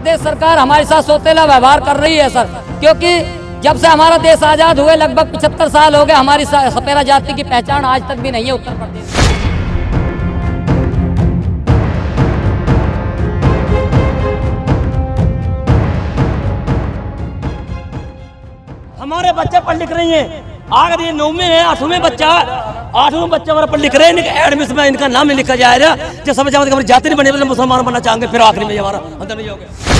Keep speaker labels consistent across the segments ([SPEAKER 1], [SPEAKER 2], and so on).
[SPEAKER 1] प्रदेश सरकार हमारे साथ सौतेला व्यवहार कर रही है सर, क्योंकि जब से हमारा देश आज़ाद हुए लगभग 75 साल हो गए, हमारी सपेरा जाति की पहचान आज तक भी नहीं है उत्तर प्रदेश।
[SPEAKER 2] हमारे बच्चे पढ़ लिख रही हैं, अगर ये 9वीं है 8वीं बच्चा 8वीं बच्चा हमारा पढ़ लिख रहे हैं, एडमिशन में इनका नाम नहीं लिखा जाएगा। जब समझ जाओगे हमारी जाति नहीं बनी, मुसलमान बनना चाहेंगे, फिर आखिरी में हमारा अंदर नहीं हो गया।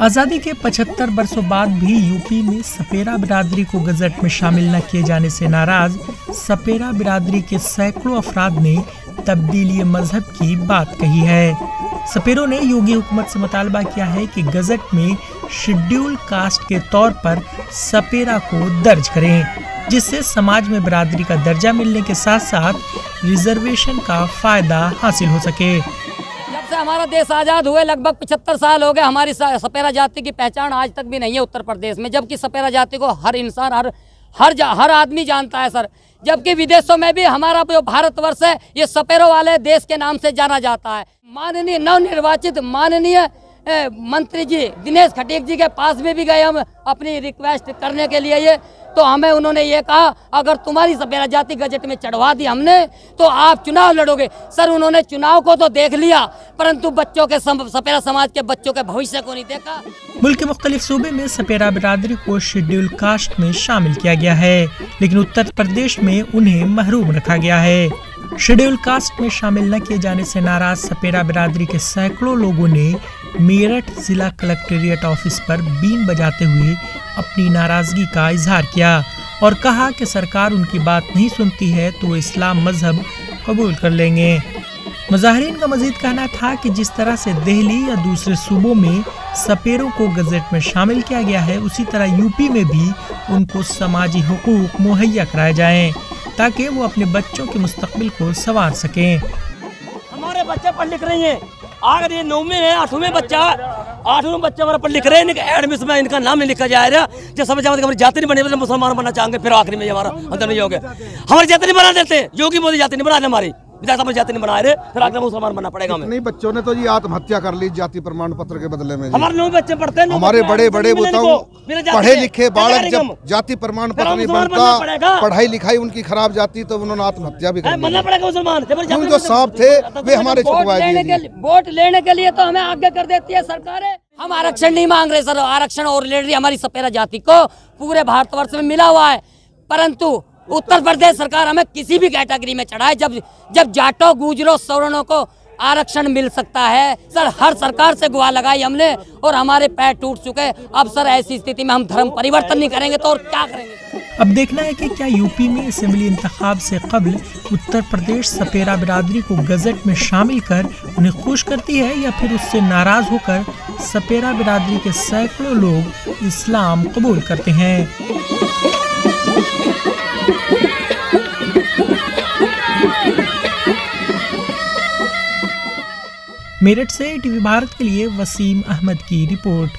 [SPEAKER 3] आज़ादी के 75 वर्षों बाद भी यूपी में सपेरा बिरादरी को गजट में शामिल न किए जाने से नाराज सपेरा बिरादरी के सैकड़ों अफराद ने तब्दीली मजहब की बात कही है। सपेरों ने योगी हुकूमत से मुतालबा किया है कि गजट में शेड्यूल कास्ट के तौर पर सपेरा को दर्ज करें, जिससे समाज में बिरादरी का दर्जा मिलने के साथ साथ रिजर्वेशन का फायदा हासिल हो सके।
[SPEAKER 1] जब से हमारा देश आज़ाद हुए लगभग 75 साल हो गए, हमारी सपेरा जाति की पहचान आज तक भी नहीं है उत्तर प्रदेश में, जबकि सपेरा जाति को हर इंसान हर आदमी जानता है सर। जबकि विदेशों में भी हमारा जो भारतवर्ष है ये सपेरों वाले देश के नाम से जाना जाता है। माननीय नवनिर्वाचित माननीय मंत्री जी दिनेश खटीक जी के पास में भी गए हम अपनी रिक्वेस्ट करने के लिए, ये तो हमें उन्होंने ये कहा अगर तुम्हारी सपेरा जाति गजट में चढ़वा दी हमने तो आप चुनाव लड़ोगे। सर उन्होंने चुनाव को तो देख लिया, परंतु बच्चों के सपेरा समाज के बच्चों के भविष्य को नहीं देखा।
[SPEAKER 3] मुल्क के मुख्तलिफ सूबे में सपेरा बिरादरी को शेड्यूल कास्ट में शामिल किया गया है, लेकिन उत्तर प्रदेश में उन्हें महरूम रखा गया है। शेड्यूल कास्ट में शामिल न किए जाने से नाराज सपेरा बिरादरी के सैकड़ों लोगों ने मेरठ जिला कलेक्टेरिएट ऑफिस पर बीन बजाते हुए अपनी नाराजगी का इजहार किया और कहा कि सरकार उनकी बात नहीं सुनती है तो इस्लाम मजहब कबूल कर लेंगे। मुजाहिरीन का मजीद कहना था कि जिस तरह से दिल्ली या दूसरे सूबों में सपेरों को गजट में शामिल किया गया है, उसी तरह यूपी में भी उनको समाजी हुकूक मुहैया कराए जाएं ताकि वो अपने बच्चों के मुस्तकबिल को संवार सकें।
[SPEAKER 2] हमारे बच्चे पढ़ लिख रही हैं, अगर ये 9वीं है 8वीं बच्चा हमारा पढ़ लिख रहे हैं, एडमिशन में इनका नाम नहीं लिखा जाएगा। जब समझ जाओगे हमारी जाति नहीं बनी, मुसलमान बनना चाहेंगे, फिर आखिरी में हमारा अंदर नहीं हो गया। हमारी जाति नहीं बना देते, योगी मोदी जाति नहीं बना रहे, हमारी विधायक जाति नहीं बना रहे, फिर आखिर मुसलमान बनना पड़ेगा हमें।
[SPEAKER 4] नहीं बच्चों ने तो जी आत्महत्या कर ली जाति प्रमाण पत्र के बदले में।
[SPEAKER 2] हमारे 9 बच्चे पढ़ते हैं,
[SPEAKER 4] हमारे बड़े बड़े बताऊं पढ़े लिखे बालक जब जाति प्रमाण पत्र नहीं बनता, पढ़ाई लिखाई उनकी खराब जाती तो उन्होंने आत्महत्या भी कर ली। जो सांप थे वे हमारे
[SPEAKER 1] वोट लेने के लिए तो हमें आगे कर देती है सरकारें। हम आरक्षण नहीं मांग रहे सर, आरक्षण ऑलरेडी हमारी सपेरा जाति को पूरे भारतवर्ष में मिला हुआ है, परंतु उत्तर प्रदेश सरकार हमें किसी भी कैटेगरी में चढ़ाए। जब जाटों गुजरों सवर्णों को आरक्षण मिल सकता है सर, हर सरकार से गुहार लगाई हमने और हमारे पैर टूट चुके। अब सर ऐसी स्थिति में हम धर्म परिवर्तन नहीं करेंगे तो और क्या करेंगे।
[SPEAKER 3] अब देखना है कि क्या यूपी में असेंबली इंतखाब से कबल उत्तर प्रदेश सपेरा बिरादरी को गजट में शामिल कर उन्हें खुश करती है या फिर उससे नाराज होकर सपेरा बिरादरी के सैकड़ों लोग इस्लाम कबूल करते हैं। मेरठ से टीवी भारत के लिए वसीम अहमद की रिपोर्ट।